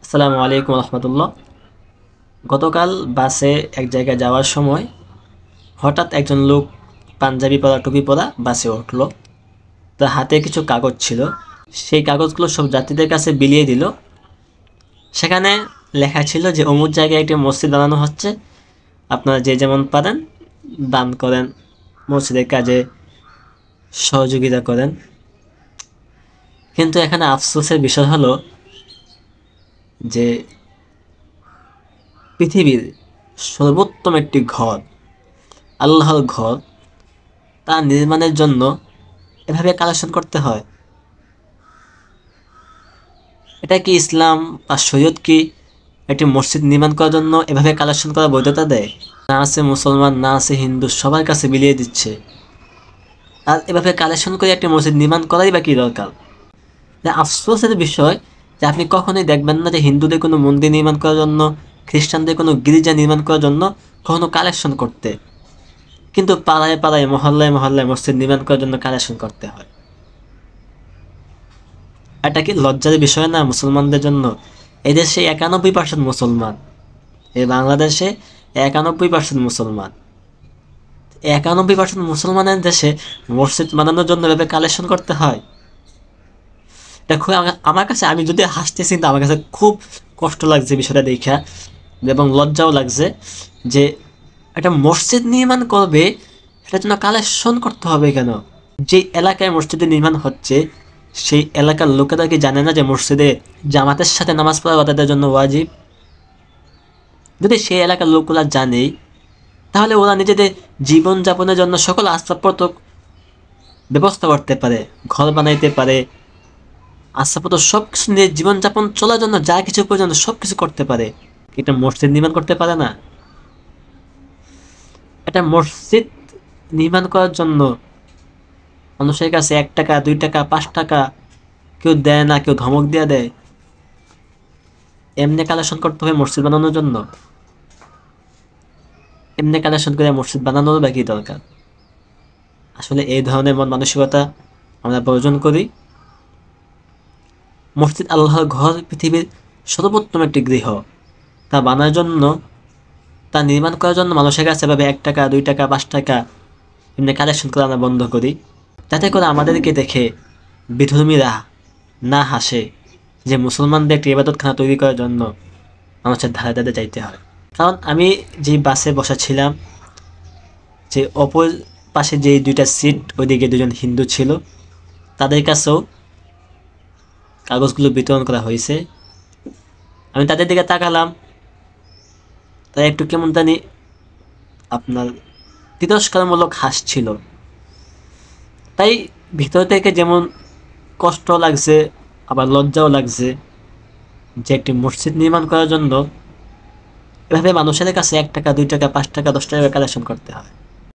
আসসালামু আলাইকুম রহমতুল্লাহ। গতকাল বাসে এক জায়গায় যাওয়ার সময় হঠাৎ একজন লোক পাঞ্জাবি পরা টুপি পরা বাসে উঠলো। তার হাতে কিছু কাগজ ছিল, সেই কাগজগুলো সব যাত্রীদের কাছে বিলিয়ে দিল। সেখানে লেখা ছিল যে অমুক জায়গায় একটি মসজিদ বানানো হচ্ছে, আপনারা যে যেমন পারেন দান করেন, মসজিদের কাজে সহযোগিতা করেন। কিন্তু এখানে আফসোসের বিষয় হলো যে পৃথিবীর সর্বোত্তম একটি ঘর, আল্লাহর ঘর, তা নির্মাণের জন্য এভাবে কালেকশন করতে হয়। এটা কি ইসলাম বা শরীয়ত কি একটি মসজিদ নির্মাণ করার জন্য এভাবে কালেকশন করার বৈধতা দেয়? না আছে মুসলমান, না আছে হিন্দু, সবার কাছে বিলিয়ে দিচ্ছে। আর এভাবে কালেকশন করে একটি মসজিদ নির্মাণ করাই বা কি দরকার? আফসোসের বিষয় যে আপনি কখনোই দেখবেন না যে হিন্দুদের কোনো মন্দির নির্মাণ করার জন্য, খ্রিস্টানদের কোনো গির্জা নির্মাণ করার জন্য কখনো কালেকশন করতে। কিন্তু পাড়ায় পাড়ায়, মহল্লায় মহল্লায় মসজিদ নির্মাণ করার জন্য কালেকশন করতে হয়। এটা কি লজ্জার বিষয় না মুসলমানদের জন্য? এদেশে 91% মুসলমান, এই বাংলাদেশে 91% মুসলমান। 91% মুসলমানের দেশে মসজিদ বানানোর জন্য এভাবে কালেকশন করতে হয়। দেখো, আমার কাছে, আমি যদি হাসতেছি কিন্তু আমার কাছে খুব কষ্ট লাগছে বিষয়টা দেখা, এবং লজ্জাও লাগছে যে একটা মসজিদ নির্মাণ করবে, সেটার জন্য কালেকশন করতে হবে কেন? যে এলাকায় মসজিদে নির্মাণ হচ্ছে সেই এলাকার লোকেরা কি জানে না যে মসজিদে জামাতের সাথে নামাজ পড়া তাদের জন্য ওয়াজিব? যদি সেই এলাকার লোকগুলা জানেই, তাহলে ওরা নিজেদের জীবনযাপনের জন্য সকল আসবাবপত্র ব্যবস্থা করতে পারে, ঘর বানাইতে পারে, আসবাবপত্র সব কিছু নিয়ে জীবনযাপন চলার জন্য যা কিছু প্রয়োজন সব কিছু করতে পারে। এটা মসজিদ নির্মাণ করতে পারে না? একটা মসজিদ নির্মাণ করার জন্য মানুষের কাছে 1 টাকা, 2 টাকা, 5 টাকা কেউ দেয় না, কেউ ধমক দিয়ে দেয়। এমনি কালেকশন করতে হবে মসজিদ বানানোর জন্য? এমনি কালেকশন করে মসজিদ বানানোর বাকি দরকার? আসলে এই ধরনের মন মানসিকতা আমরা বর্জন করি। মসজিদ আল্লাহর ঘর, পৃথিবীর সর্বোত্তম একটি গৃহ, তা বানার জন্য, তা নির্মাণ করার জন্য মানুষের কাছে এভাবে 1 টাকা, 2 টাকা, 5 টাকা এমনি কালেকশন করে আমরা বন্ধ করি, যাতে করে আমাদেরকে দেখে বিধর্মীরা না হাসে যে মুসলমানদের একটি ইবাদতখানা তৈরি করার জন্য মানুষের ধারে ধারে যাইতে হয়। কারণ আমি যে বাসে বসা ছিলাম, যে অপর পাশে যে 2টা সিট, ওইদিকে 2জন হিন্দু ছিল, তাদের কাছেও কাগজগুলো বিতরণ করা হয়েছে। আমি তাদের দিকে তাকালাম, তারা একটু কেমন জানি আপনার তিরস্কারমূলক হাসছিল। তাই ভিতর থেকে যেমন কষ্ট লাগছে, আবার লজ্জাও লাগছে যে একটি মসজিদ নির্মাণ করার জন্য এভাবে মানুষের কাছে 1 টাকা, 2 টাকা, 5 টাকা, 10 টাকা কালেকশন করতে হয়।